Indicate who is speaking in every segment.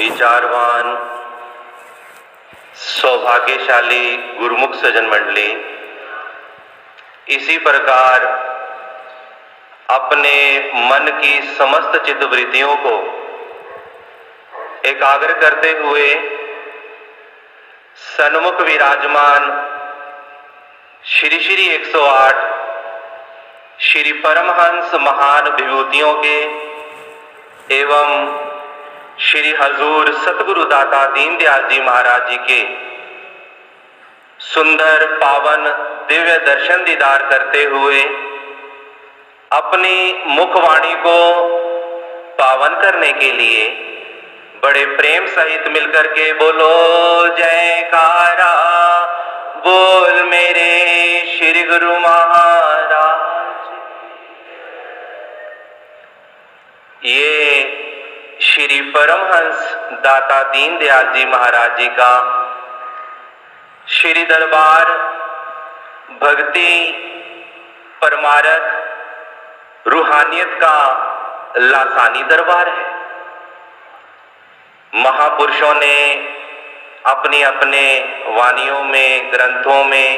Speaker 1: विचारवान सौभाग्यशाली गुरुमुख सज्जन मंडली इसी प्रकार अपने मन की समस्त चित्तवृत्तियों को एकाग्र करते हुए सन्मुख विराजमान श्री श्री 108 श्री परमहंस महान विभूतियों के एवं श्री हजूर सतगुरु दाता दीनदयाल जी महाराज जी के सुंदर पावन दिव्य दर्शन दीदार करते हुए अपनी मुखवाणी को पावन करने के लिए बड़े प्रेम सहित मिलकर के बोलो जयकारा, बोल मेरे श्री गुरु महाराज। ये श्री परमहंस दाता दीनदयाल जी महाराज जी का श्री दरबार भक्ति परमारथ रूहानियत का लासानी दरबार है। महापुरुषों ने अपने अपने वाणियों में ग्रंथों में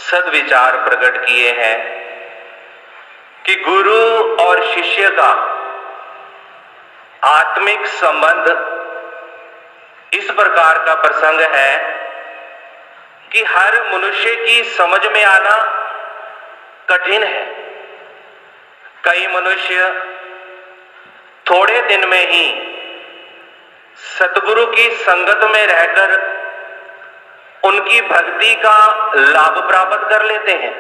Speaker 1: सद्विचार प्रकट किए हैं कि गुरु और शिष्य का आत्मिक संबंध इस प्रकार का प्रसंग है कि हर मनुष्य की समझ में आना कठिन है। कई मनुष्य थोड़े दिन में ही सतगुरु की संगत में रहकर उनकी भक्ति का लाभ प्राप्त कर लेते हैं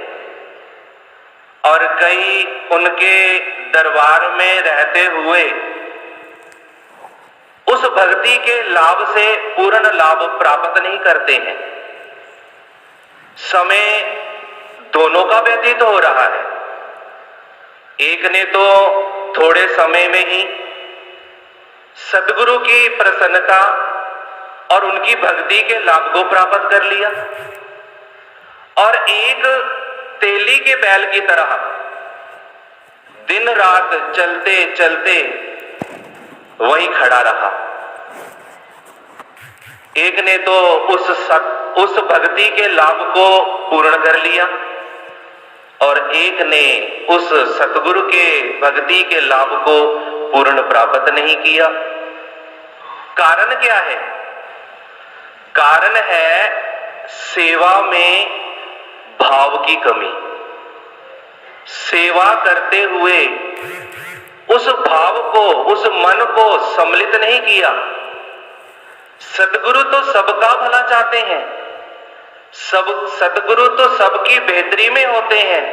Speaker 1: और कई उनके दरबार में रहते हुए उस भक्ति के लाभ से पूर्ण लाभ प्राप्त नहीं करते हैं। समय दोनों का व्यतीत हो रहा है। एक ने तो थोड़े समय में ही सद्गुरु की प्रसन्नता और उनकी भक्ति के लाभ को प्राप्त कर लिया और एक तेली के बैल की तरह दिन रात चलते चलते वहीं खड़ा रहा। एक ने तो उस भक्ति के लाभ को पूर्ण कर लिया और एक ने उस सतगुरु के भक्ति के लाभ को पूर्ण प्राप्त नहीं किया। कारण क्या है? कारण है सेवा में भाव की कमी। सेवा करते हुए उस भाव को, उस मन को सम्मिलित नहीं किया। सतगुरु तो सबका भला चाहते हैं, सतगुरु तो सबकी बेहतरी में होते हैं।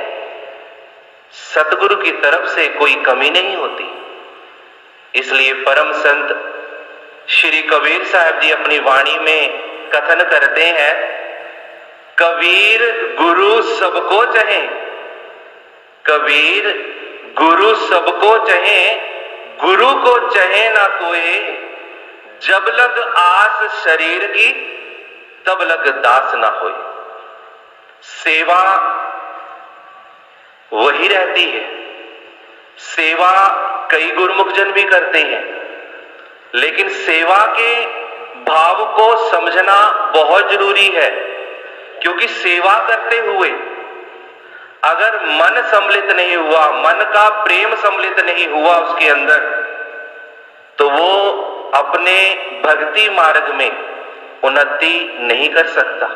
Speaker 1: सतगुरु की तरफ से कोई कमी नहीं होती। इसलिए परम संत श्री कबीर साहब जी अपनी वाणी में कथन करते हैं, कबीर गुरु सबको चाहे, कबीर गुरु सबको चाहे, गुरु को चाहे ना कोई, जब लग आस शरीर की तब लग दास ना होए। सेवा वही रहती है। सेवा कई गुरुमुख जन भी करते हैं, लेकिन सेवा के भाव को समझना बहुत जरूरी है, क्योंकि सेवा करते हुए अगर मन सम्मिलित नहीं हुआ, मन का प्रेम सम्मिलित नहीं हुआ उसके अंदर, तो वो अपने भक्ति मार्ग में उन्नति नहीं कर सकता।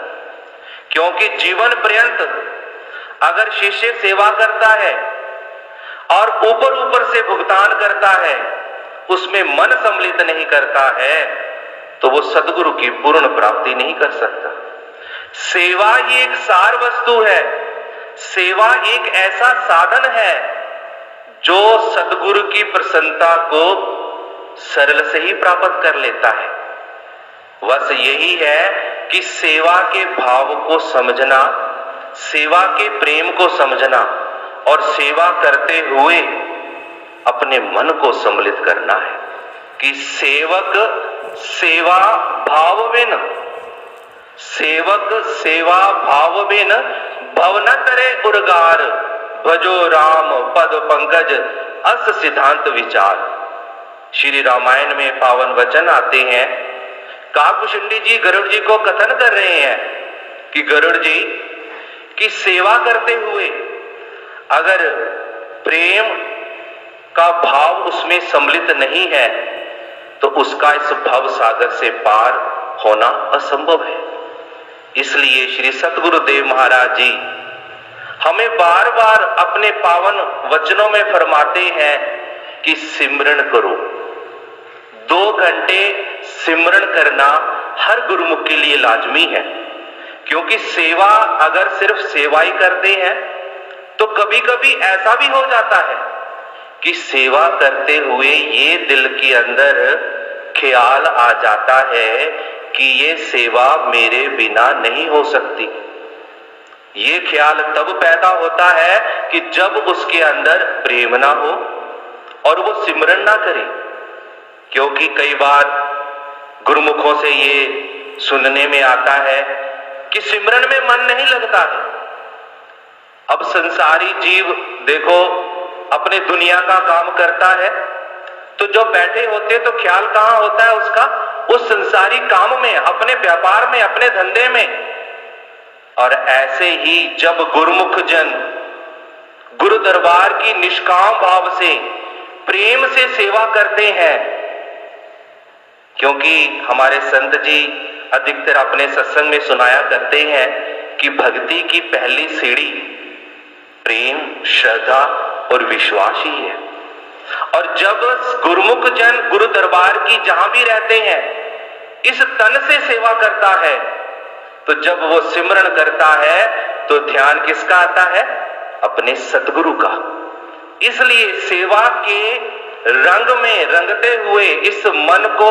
Speaker 1: क्योंकि जीवन पर्यंत अगर शिष्य सेवा करता है और ऊपर ऊपर से भुगतान करता है, उसमें मन सम्मिलित नहीं करता है, तो वो सद्गुरु की पूर्ण प्राप्ति नहीं कर सकता। सेवा ही एक सार वस्तु है। सेवा एक ऐसा साधन है जो सद्गुरु की प्रसन्नता को सरल से ही प्राप्त कर लेता है। बस यही है कि सेवा के भाव को समझना, सेवा के प्रेम को समझना और सेवा करते हुए अपने मन को सम्मिलित करना है कि सेवक सेवा भाव बिन, सेवक सेवा भाव बिन भव न करे उर्गार, भजो राम पद पंकज अस सिद्धांत विचार। श्री रामायण में पावन वचन आते हैं। काकभूषुंडी जी गरुड़ जी को कथन कर रहे हैं कि गरुड़ जी की सेवा करते हुए अगर प्रेम का भाव उसमें सम्मिलित नहीं है तो उसका इस भव सागर से पार होना असंभव है। इसलिए श्री सतगुरुदेव महाराज जी हमें बार बार अपने पावन वचनों में फरमाते हैं कि सिमरन करो। 2 घंटे सिमरन करना हर गुरुमुख के लिए लाजमी है, क्योंकि सेवा अगर सिर्फ सेवा ही करते हैं तो कभी कभी ऐसा भी हो जाता है कि सेवा करते हुए ये दिल के अंदर ख्याल आ जाता है कि ये सेवा मेरे बिना नहीं हो सकती। ये ख्याल तब पैदा होता है कि जब उसके अंदर प्रेम ना हो और वो सिमरन ना करे। क्योंकि कई बार गुरुमुखों से ये सुनने में आता है कि सिमरन में मन नहीं लगता है। अब संसारी जीव देखो अपने दुनिया का काम करता है तो जो बैठे होते तो ख्याल कहां होता है उसका, उस संसारी काम में, अपने व्यापार में, अपने धंधे में। और ऐसे ही जब गुरुमुख जन गुरु दरबार की निष्काम भाव से प्रेम से सेवा करते हैं, क्योंकि हमारे संत जी अधिकतर अपने सत्संग में सुनाया करते हैं कि भक्ति की पहली सीढ़ी प्रेम, श्रद्धा और विश्वास ही है। और जब गुरुमुख जन गुरु दरबार की जहां भी रहते हैं इस तन से सेवा करता है, तो जब वो सिमरन करता है तो ध्यान किसका आता है? अपने सतगुरु का। इसलिए सेवा के रंग में रंगते हुए इस मन को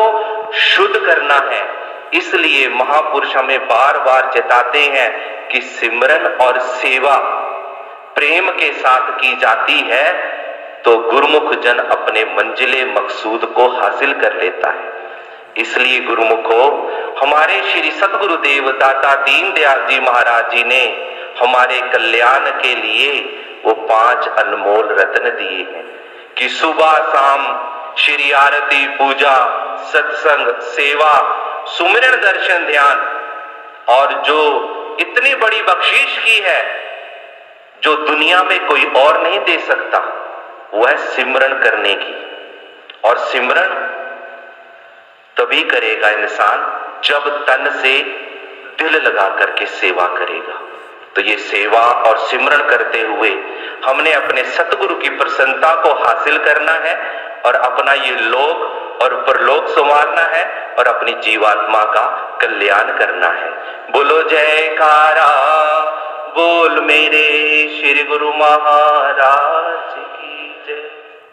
Speaker 1: शुद्ध करना है। इसलिए महापुरुष हमें बार बार चेताते हैं कि सिमरन और सेवा प्रेम के साथ की जाती है तो गुरुमुख जन अपने मंजिले मकसूद को हासिल कर लेता है। इसलिए गुरुमुखो, हमारे श्री सतगुरुदेव दाता दीनदयाल जी महाराज जी ने हमारे कल्याण के लिए वो 5 अनमोल रत्न दिए हैं कि सुबह शाम श्री आरती, पूजा, सत्संग, सेवा, सुमिरन, दर्शन, ध्यान, और जो इतनी बड़ी बख्शीश की है जो दुनिया में कोई और नहीं दे सकता, वह है सिमरन करने की। और सिमरन तभी करेगा इंसान जब तन से दिल लगा करके सेवा करेगा। तो ये सेवा और सिमरन करते हुए हमने अपने सतगुरु की प्रसन्नता को हासिल करना है और अपना ये लोक और परलोक संवारना है और अपनी जीवात्मा का कल्याण करना है। बोलो जयकारा, बोल मेरे श्री गुरु महाराज।